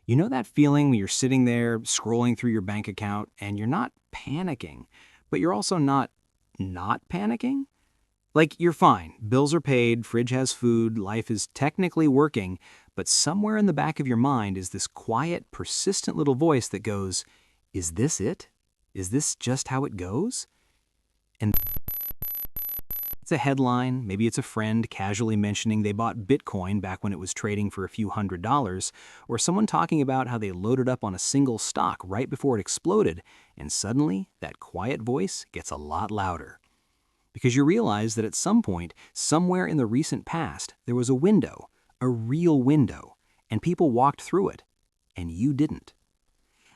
You know that feeling when you're sitting there scrolling through your bank account and you're not panicking, but you're also not panicking? Like you're fine, bills are paid, fridge has food, life is technically working, but somewhere in the back of your mind is this quiet, persistent little voice that goes, "Is this it? Is this just how it goes?" And it's a headline, maybe it's a friend casually mentioning they bought Bitcoin back when it was trading for a few $100s, or someone talking about how they loaded up on a single stock right before it exploded, and suddenly that quiet voice gets a lot louder. Because you realize that at some point, somewhere in the recent past, there was a window, a real window, and people walked through it, and you didn't.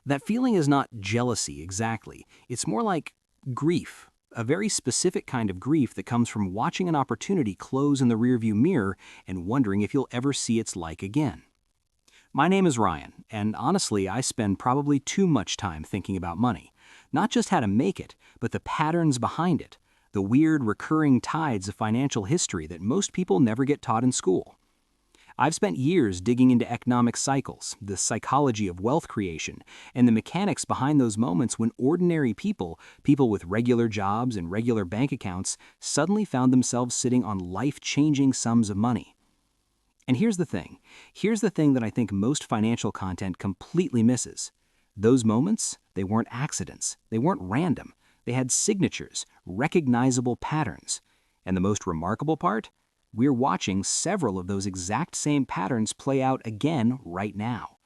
That feeling is not jealousy exactly, it's more like grief. A very specific kind of grief that comes from watching an opportunity close in the rearview mirror and wondering if you'll ever see its like again. My name is Ryan, and honestly, I spend probably too much time thinking about money. Not just how to make it, but the patterns behind it, the weird recurring tides of financial history that most people never get taught in school. I've spent years digging into economic cycles, the psychology of wealth creation, and the mechanics behind those moments when ordinary people, people with regular jobs and regular bank accounts, suddenly found themselves sitting on life-changing sums of money. And here's the thing. Here's the thing that I think most financial content completely misses. Those moments, they weren't accidents. They weren't random. They had signatures, recognizable patterns. And the most remarkable part? We're watching several of those exact same patterns play out again right now.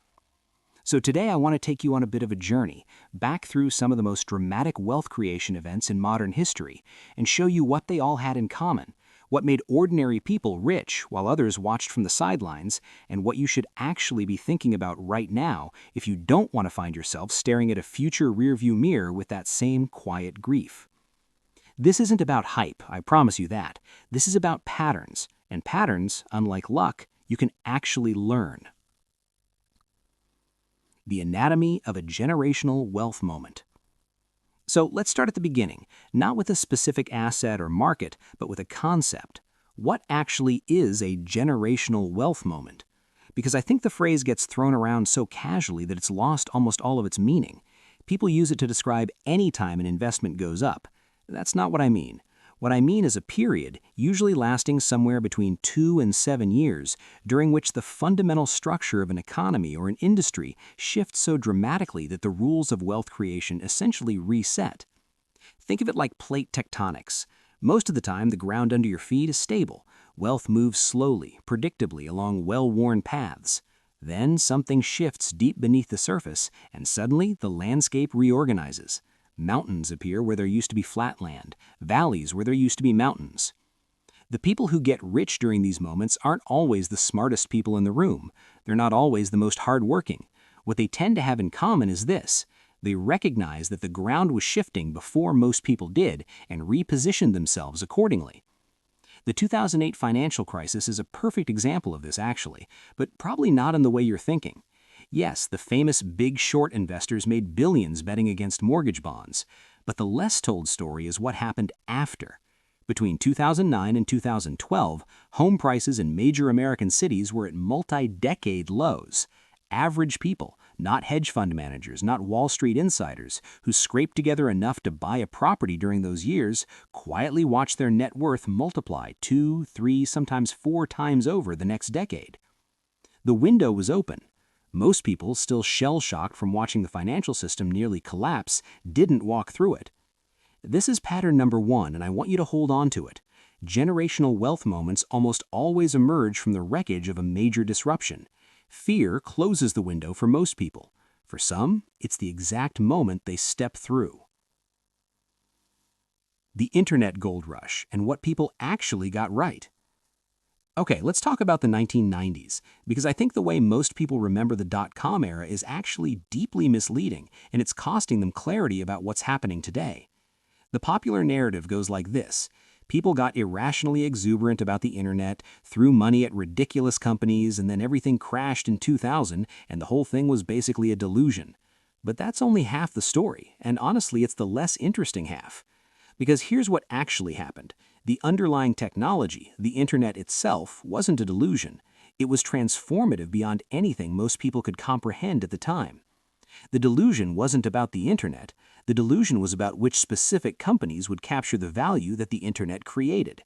So today I want to take you on a bit of a journey back through some of the most dramatic wealth creation events in modern history and show you what they all had in common, what made ordinary people rich while others watched from the sidelines, and what you should actually be thinking about right now if you don't want to find yourself staring at a future rearview mirror with that same quiet grief. This isn't about hype, I promise you that. This is about patterns, and patterns, unlike luck, you can actually learn. The anatomy of a generational wealth moment. So let's start at the beginning, not with a specific asset or market, but with a concept. What actually is a generational wealth moment? Because I think the phrase gets thrown around so casually that it's lost almost all of its meaning. People use it to describe any time an investment goes up. That's not what I mean. What I mean is a period, usually lasting somewhere between 2 and 7 years, during which the fundamental structure of an economy or an industry shifts so dramatically that the rules of wealth creation essentially reset. Think of it like plate tectonics. Most of the time, the ground under your feet is stable. Wealth moves slowly, predictably along well-worn paths. Then something shifts deep beneath the surface, and suddenly the landscape reorganizes. Mountains appear where there used to be flat land, valleys where there used to be mountains. The people who get rich during these moments aren't always the smartest people in the room. They're not always the most hardworking. What they tend to have in common is this. They recognize that the ground was shifting before most people did and repositioned themselves accordingly. The 2008 financial crisis is a perfect example of this actually, but probably not in the way you're thinking. Yes, the famous Big Short investors made billions betting against mortgage bonds, but the less told story is what happened after. Between 2009 and 2012, home prices in major American cities were at multi-decade lows. Average people, not hedge fund managers, not Wall Street insiders, who scraped together enough to buy a property during those years, quietly watched their net worth multiply 2, 3, sometimes 4 times over the next decade. The window was open. Most people, still shell-shocked from watching the financial system nearly collapse, didn't walk through it. This is pattern number 1, and I want you to hold on to it. Generational wealth moments almost always emerge from the wreckage of a major disruption. Fear closes the window for most people. For some, it's the exact moment they step through. The internet gold rush and what people actually got right. Okay, let's talk about the 1990s, because I think the way most people remember the dot-com era is actually deeply misleading, and it's costing them clarity about what's happening today. The popular narrative goes like this. People got irrationally exuberant about the internet, threw money at ridiculous companies, and then everything crashed in 2000, and the whole thing was basically a delusion. But that's only half the story, and honestly, it's the less interesting half. Because here's what actually happened. The underlying technology, the internet itself, wasn't a delusion. It was transformative beyond anything most people could comprehend at the time. The delusion wasn't about the internet. The delusion was about which specific companies would capture the value that the internet created.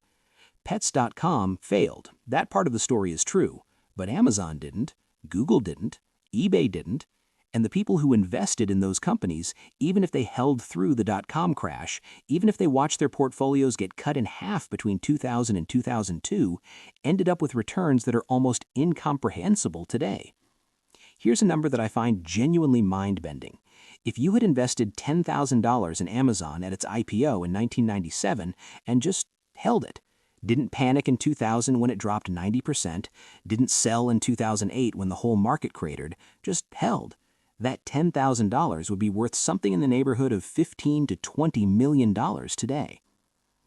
Pets.com failed. That part of the story is true. But Amazon didn't, Google didn't, eBay didn't, and the people who invested in those companies, even if they held through the dot-com crash, even if they watched their portfolios get cut in half between 2000 and 2002, ended up with returns that are almost incomprehensible today. Here's a number that I find genuinely mind-bending. If you had invested $10,000 in Amazon at its IPO in 1997 and just held it, didn't panic in 2000 when it dropped 90%, didn't sell in 2008 when the whole market cratered, just held, that $10,000 would be worth something in the neighborhood of $15 to $20 million today.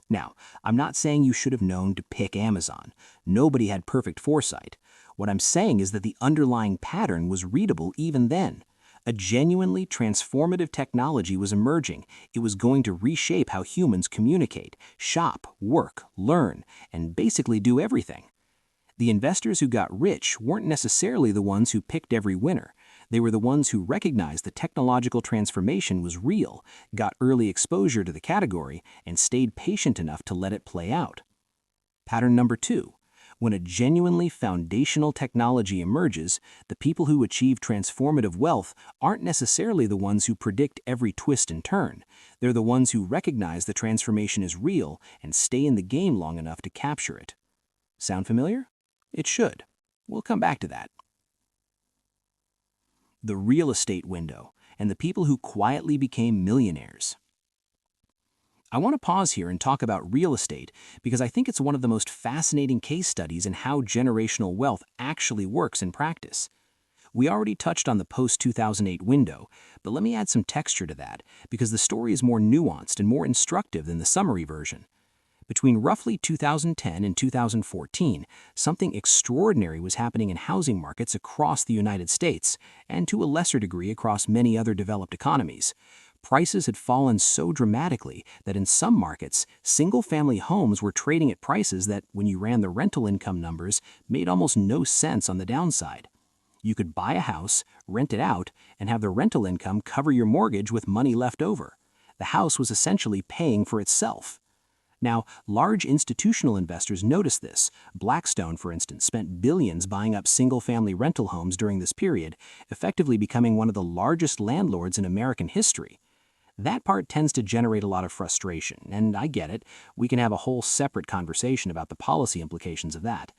Now, I'm not saying you should have known to pick Amazon. Nobody had perfect foresight. What I'm saying is that the underlying pattern was readable even then. A genuinely transformative technology was emerging. It was going to reshape how humans communicate, shop, work, learn, and basically do everything. The investors who got rich weren't necessarily the ones who picked every winner. They were the ones who recognized the technological transformation was real, got early exposure to the category, and stayed patient enough to let it play out. Pattern number 2. When a genuinely foundational technology emerges, the people who achieve transformative wealth aren't necessarily the ones who predict every twist and turn. They're the ones who recognize the transformation is real and stay in the game long enough to capture it. Sound familiar? It should. We'll come back to that. The real estate window and the people who quietly became millionaires. I want to pause here and talk about real estate because I think it's one of the most fascinating case studies in how generational wealth actually works in practice. We already touched on the post-2008 window, but let me add some texture to that because the story is more nuanced and more instructive than the summary version. Between roughly 2010 and 2014, something extraordinary was happening in housing markets across the United States and to a lesser degree across many other developed economies. Prices had fallen so dramatically that in some markets, single-family homes were trading at prices that, when you ran the rental income numbers, made almost no sense on the downside. You could buy a house, rent it out, and have the rental income cover your mortgage with money left over. The house was essentially paying for itself. Now, large institutional investors noticed this. Blackstone, for instance, spent billions buying up single-family rental homes during this period, effectively becoming one of the largest landlords in American history. That part tends to generate a lot of frustration, and I get it. We can have a whole separate conversation about the policy implications of that.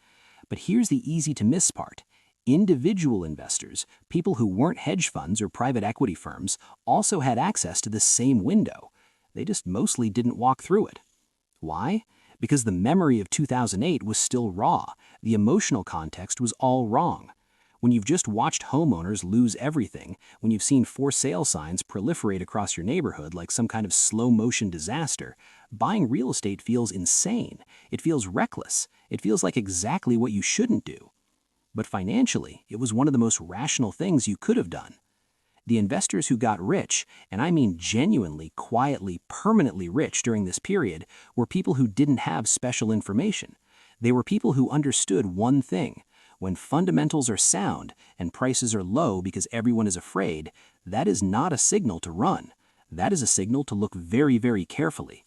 But here's the easy-to-miss part. Individual investors, people who weren't hedge funds or private equity firms, also had access to this same window. They just mostly didn't walk through it. Why? Because the memory of 2008 was still raw. The emotional context was all wrong. When you've just watched homeowners lose everything, when you've seen for sale signs proliferate across your neighborhood like some kind of slow-motion disaster, buying real estate feels insane. It feels reckless. It feels like exactly what you shouldn't do. But financially, it was one of the most rational things you could have done. The investors who got rich, and I mean genuinely, quietly, permanently rich during this period, were people who didn't have special information. They were people who understood one thing. When fundamentals are sound and prices are low because everyone is afraid, that is not a signal to run. That is a signal to look very, very carefully.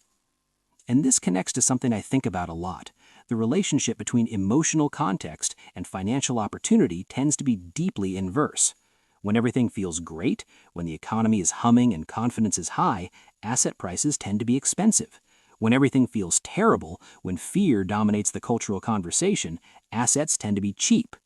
And this connects to something I think about a lot. The relationship between emotional context and financial opportunity tends to be deeply inverse. When everything feels great, when the economy is humming and confidence is high, asset prices tend to be expensive. When everything feels terrible, when fear dominates the cultural conversation, assets tend to be cheap.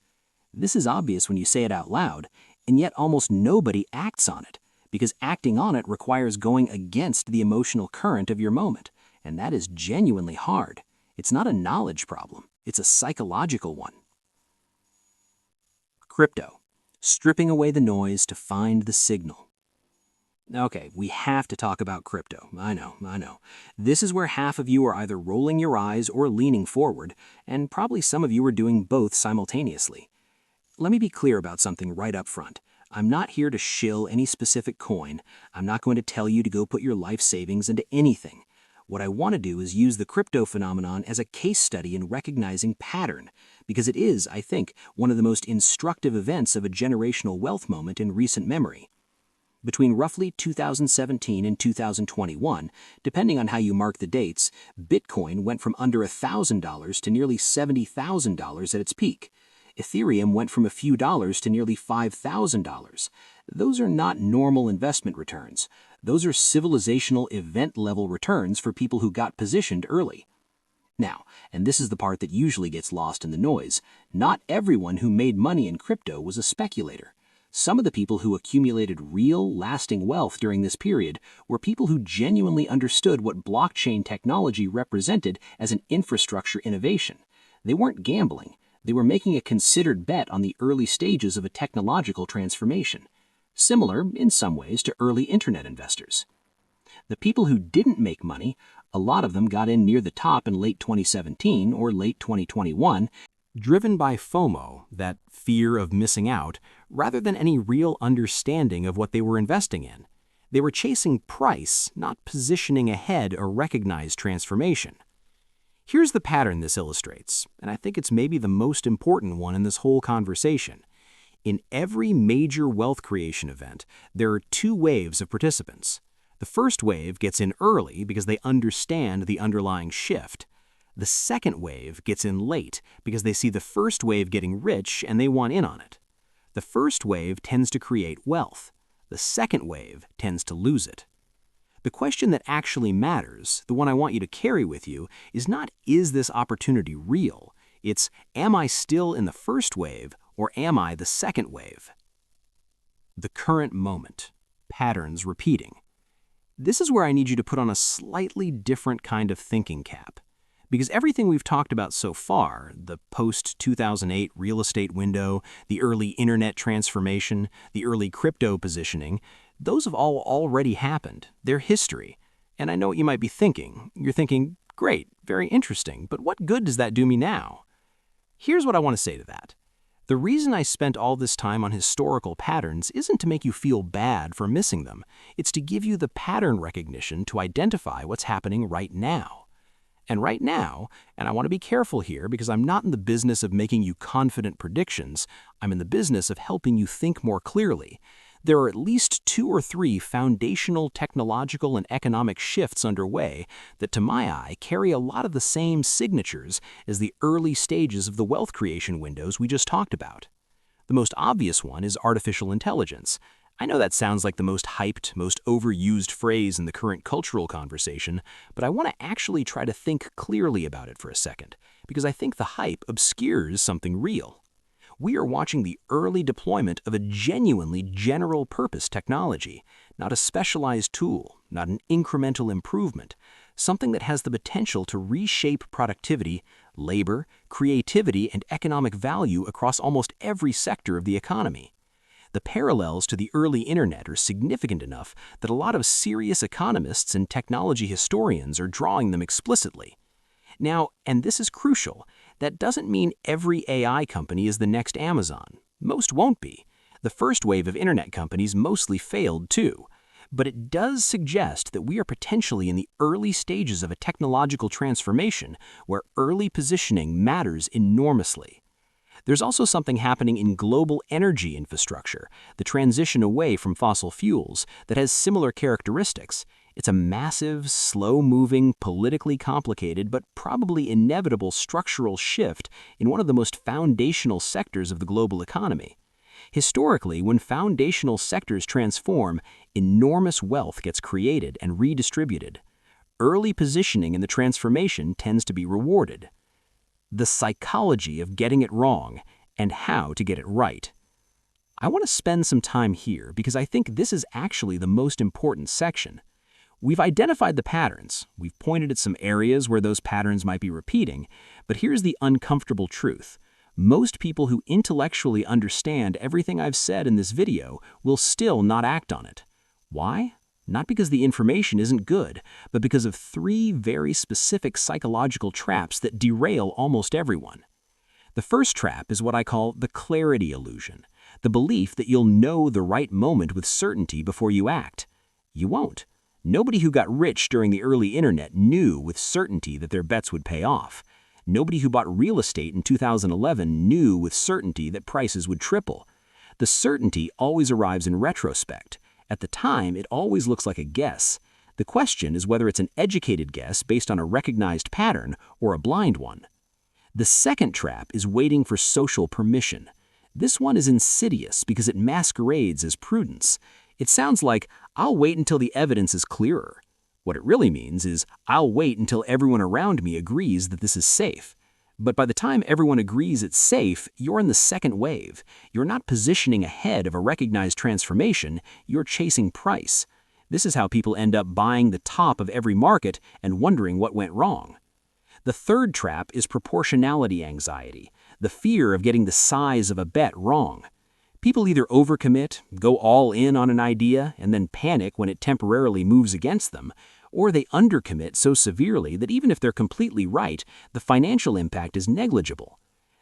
This is obvious when you say it out loud, and yet almost nobody acts on it, because acting on it requires going against the emotional current of your moment, and that is genuinely hard. It's not a knowledge problem, it's a psychological one. Crypto. Stripping away the noise to find the signal. Okay, we have to talk about crypto. I know. This is where half of you are either rolling your eyes or leaning forward, and probably some of you are doing both simultaneously. Let me be clear about something right up front. I'm not here to shill any specific coin. I'm not going to tell you to go put your life savings into anything. What I want to do is use the crypto phenomenon as a case study in recognizing pattern, because it is, I think, one of the most instructive events of a generational wealth moment in recent memory. Between roughly 2017 and 2021, depending on how you mark the dates, Bitcoin went from under $1,000 to nearly $70,000 at its peak. Ethereum went from a few dollars to nearly $5,000. Those are not normal investment returns. Those are civilizational event-level returns for people who got positioned early. Now, and this is the part that usually gets lost in the noise, not everyone who made money in crypto was a speculator. Some of the people who accumulated real, lasting wealth during this period were people who genuinely understood what blockchain technology represented as an infrastructure innovation. They weren't gambling. They were making a considered bet on the early stages of a technological transformation, similar, in some ways, to early internet investors. The people who didn't make money, a lot of them got in near the top in late 2017 or late 2021, driven by FOMO, that fear of missing out, rather than any real understanding of what they were investing in. They were chasing price, not positioning ahead a recognized transformation. Here's the pattern this illustrates, and I think it's maybe the most important one in this whole conversation. In every major wealth creation event, there are two waves of participants. The first wave gets in early because they understand the underlying shift. The second wave gets in late because they see the first wave getting rich and they want in on it. The first wave tends to create wealth. The second wave tends to lose it. The question that actually matters, the one I want you to carry with you, is not, is this opportunity real? It's, am I still in the first wave or am I the second wave? The current moment. Patterns repeating. This is where I need you to put on a slightly different kind of thinking cap. Because everything we've talked about so far, the post-2008 real estate window, the early internet transformation, the early crypto positioning, those have all already happened. They're history. And I know what you might be thinking. You're thinking, great, very interesting, but what good does that do me now? Here's what I want to say to that. The reason I spent all this time on historical patterns isn't to make you feel bad for missing them. It's to give you the pattern recognition to identify what's happening right now. And right now, and I want to be careful here because I'm not in the business of making you confident predictions, I'm in the business of helping you think more clearly. There are at least 2 or 3 foundational technological and economic shifts underway that, to my eye, carry a lot of the same signatures as the early stages of the wealth creation windows we just talked about. The most obvious one is artificial intelligence. I know that sounds like the most hyped, most overused phrase in the current cultural conversation, but I want to actually try to think clearly about it for a second, because I think the hype obscures something real. We are watching the early deployment of a genuinely general-purpose technology, not a specialized tool, not an incremental improvement, something that has the potential to reshape productivity, labor, creativity, and economic value across almost every sector of the economy. The parallels to the early internet are significant enough that a lot of serious economists and technology historians are drawing them explicitly. Now, and this is crucial, that doesn't mean every AI company is the next Amazon. Most won't be. The first wave of internet companies mostly failed too. But it does suggest that we are potentially in the early stages of a technological transformation where early positioning matters enormously. There's also something happening in global energy infrastructure, the transition away from fossil fuels, that has similar characteristics. It's a massive, slow-moving, politically complicated, but probably inevitable structural shift in one of the most foundational sectors of the global economy. Historically, when foundational sectors transform, enormous wealth gets created and redistributed. Early positioning in the transformation tends to be rewarded. The psychology of getting it wrong and how to get it right. I want to spend some time here because I think this is actually the most important section. We've identified the patterns, we've pointed at some areas where those patterns might be repeating, but here's the uncomfortable truth. Most people who intellectually understand everything I've said in this video will still not act on it. Why? Not because the information isn't good, but because of 3 very specific psychological traps that derail almost everyone. The first trap is what I call the clarity illusion, the belief that you'll know the right moment with certainty before you act. You won't. Nobody who got rich during the early internet knew with certainty that their bets would pay off. Nobody who bought real estate in 2011 knew with certainty that prices would triple. The certainty always arrives in retrospect. At the time, it always looks like a guess. The question is whether it's an educated guess based on a recognized pattern or a blind one. The second trap is waiting for social permission. This one is insidious because it masquerades as prudence. It sounds like, I'll wait until the evidence is clearer. What it really means is, I'll wait until everyone around me agrees that this is safe. But by the time everyone agrees it's safe, you're in the second wave. You're not positioning ahead of a recognized transformation, you're chasing price. This is how people end up buying the top of every market and wondering what went wrong. The third trap is proportionality anxiety, the fear of getting the size of a bet wrong. People either overcommit, go all in on an idea, and then panic when it temporarily moves against them, or they undercommit so severely that even if they're completely right, the financial impact is negligible.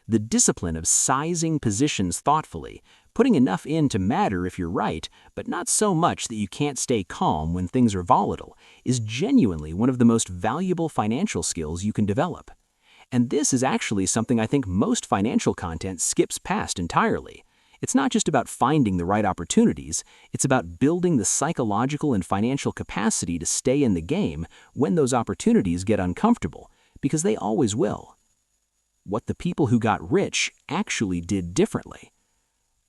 The discipline of sizing positions thoughtfully, putting enough in to matter if you're right, but not so much that you can't stay calm when things are volatile, is genuinely one of the most valuable financial skills you can develop. And this is actually something I think most financial content skips past entirely. It's not just about finding the right opportunities, it's about building the psychological and financial capacity to stay in the game when those opportunities get uncomfortable, because they always will. What the people who got rich actually did differently.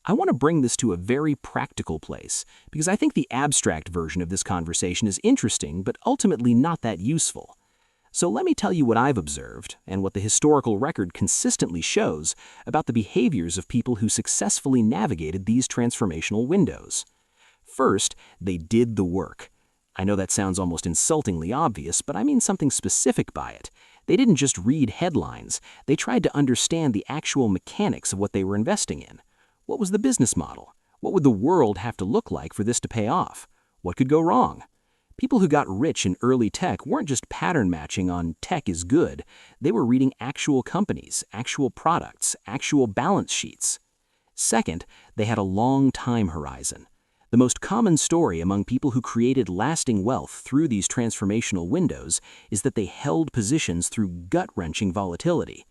I want to bring this to a very practical place, because I think the abstract version of this conversation is interesting, but ultimately not that useful. So let me tell you what I've observed, and what the historical record consistently shows about the behaviors of people who successfully navigated these transformational windows. First, they did the work. I know that sounds almost insultingly obvious, but I mean something specific by it. They didn't just read headlines, they tried to understand the actual mechanics of what they were investing in. What was the business model? What would the world have to look like for this to pay off? What could go wrong? People who got rich in early tech weren't just pattern matching on tech is good. They were reading actual companies, actual products, actual balance sheets. Second, they had a long time horizon. The most common story among people who created lasting wealth through these transformational windows is that they held positions through gut-wrenching volatility.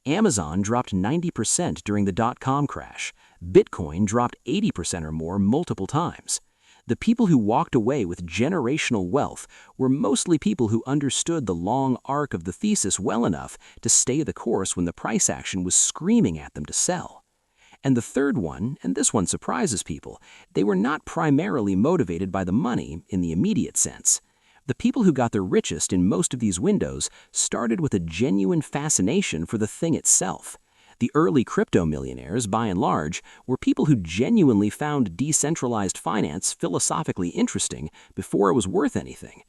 Amazon dropped 90% during the dot-com crash. Bitcoin dropped 80% or more multiple times. The people who walked away with generational wealth were mostly people who understood the long arc of the thesis well enough to stay the course when the price action was screaming at them to sell. And the third one, and this one surprises people, they were not primarily motivated by the money in the immediate sense. The people who got their richest in most of these windows started with a genuine fascination for the thing itself. The early crypto millionaires, by and large, were people who genuinely found decentralized finance philosophically interesting before it was worth anything.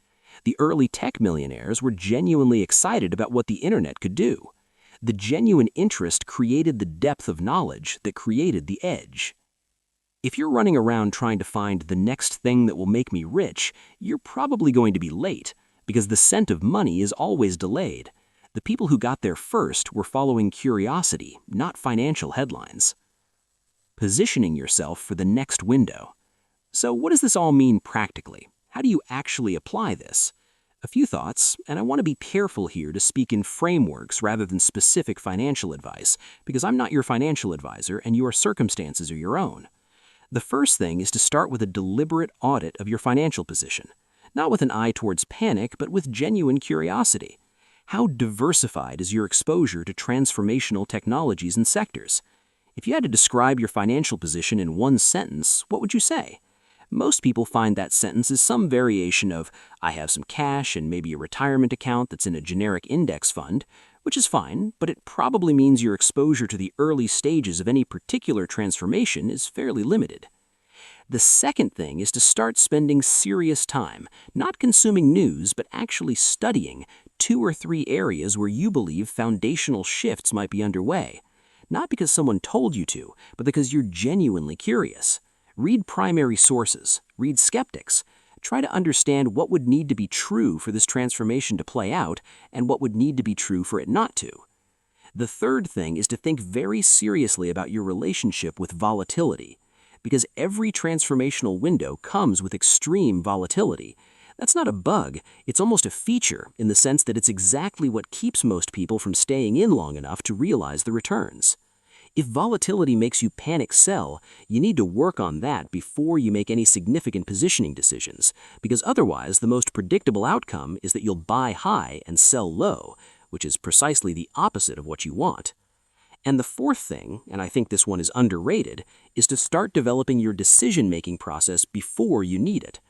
The early tech millionaires were genuinely excited about what the internet could do. The genuine interest created the depth of knowledge that created the edge. If you're running around trying to find the next thing that will make me rich, you're probably going to be late, because the scent of money is always delayed. The people who got there first were following curiosity, not financial headlines. Positioning yourself for the next window. So what does this all mean practically? How do you actually apply this? A few thoughts, and I want to be careful here to speak in frameworks rather than specific financial advice, because I'm not your financial advisor and your circumstances are your own. The first thing is to start with a deliberate audit of your financial position, not with an eye towards panic, but with genuine curiosity. How diversified is your exposure to transformational technologies and sectors? If you had to describe your financial position in one sentence, what would you say? Most people find that sentence is some variation of, I have some cash and maybe a retirement account that's in a generic index fund, which is fine, but it probably means your exposure to the early stages of any particular transformation is fairly limited. The second thing is to start spending serious time, not consuming news, but actually studying 2 or 3 areas where you believe foundational shifts might be underway. Not because someone told you to, but because you're genuinely curious. Read primary sources, read skeptics. Try to understand what would need to be true for this transformation to play out and what would need to be true for it not to. The third thing is to think very seriously about your relationship with volatility. Because every transformational window comes with extreme volatility. That's not a bug, it's almost a feature in the sense that it's exactly what keeps most people from staying in long enough to realize the returns. If volatility makes you panic sell, you need to work on that before you make any significant positioning decisions, because otherwise the most predictable outcome is that you'll buy high and sell low, which is precisely the opposite of what you want. And the fourth thing, and I think this one is underrated, is to start developing your decision-making process before you need it.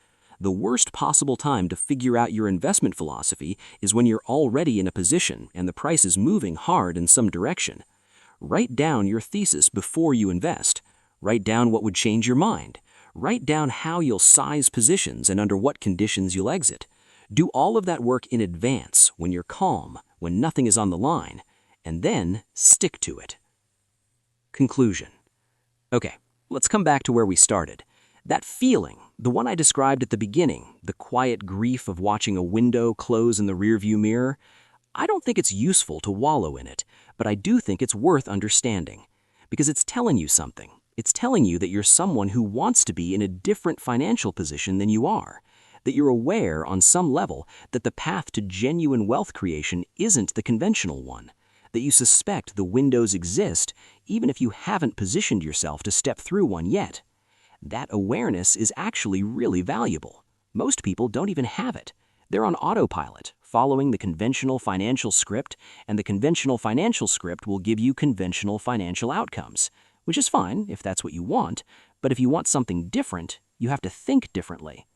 The worst possible time to figure out your investment philosophy is when you're already in a position and the price is moving hard in some direction. Write down your thesis before you invest. Write down what would change your mind. Write down how you'll size positions and under what conditions you'll exit. Do all of that work in advance, when you're calm, when nothing is on the line, and then stick to it. Conclusion. Okay, let's come back to where we started. That feeling, the one I described at the beginning, the quiet grief of watching a window close in the rearview mirror, I don't think it's useful to wallow in it, but I do think it's worth understanding. Because it's telling you something. It's telling you that you're someone who wants to be in a different financial position than you are. That you're aware, on some level, that the path to genuine wealth creation isn't the conventional one. That you suspect the windows exist, even if you haven't positioned yourself to step through one yet. That awareness is actually really valuable. Most people don't even have it. They're on autopilot, following the conventional financial script, and the conventional financial script will give you conventional financial outcomes, which is fine if that's what you want, but if you want something different, you have to think differently.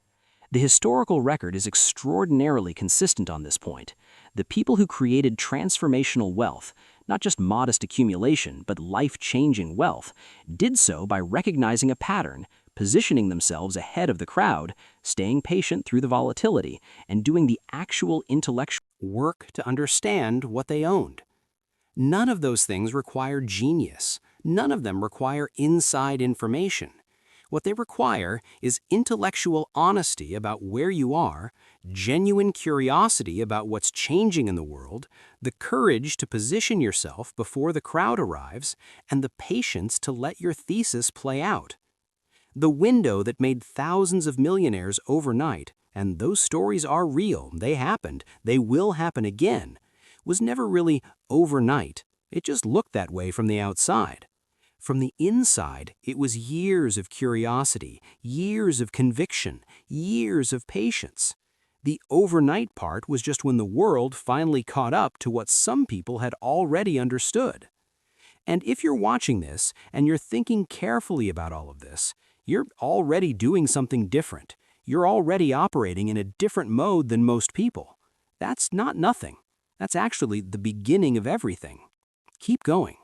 The historical record is extraordinarily consistent on this point. The people who created transformational wealth, not just modest accumulation, but life-changing wealth, did so by recognizing a pattern, positioning themselves ahead of the crowd, staying patient through the volatility, and doing the actual intellectual work to understand what they owned. None of those things require genius. None of them require inside information. What they require is intellectual honesty about where you are, genuine curiosity about what's changing in the world, the courage to position yourself before the crowd arrives, and the patience to let your thesis play out. The window that made thousands of millionaires overnight, and those stories are real, they happened, they will happen again, was never really overnight. It just looked that way from the outside. From the inside, it was years of curiosity, years of conviction, years of patience. The overnight part was just when the world finally caught up to what some people had already understood. And if you're watching this and you're thinking carefully about all of this, you're already doing something different. You're already operating in a different mode than most people. That's not nothing. That's actually the beginning of everything. Keep going.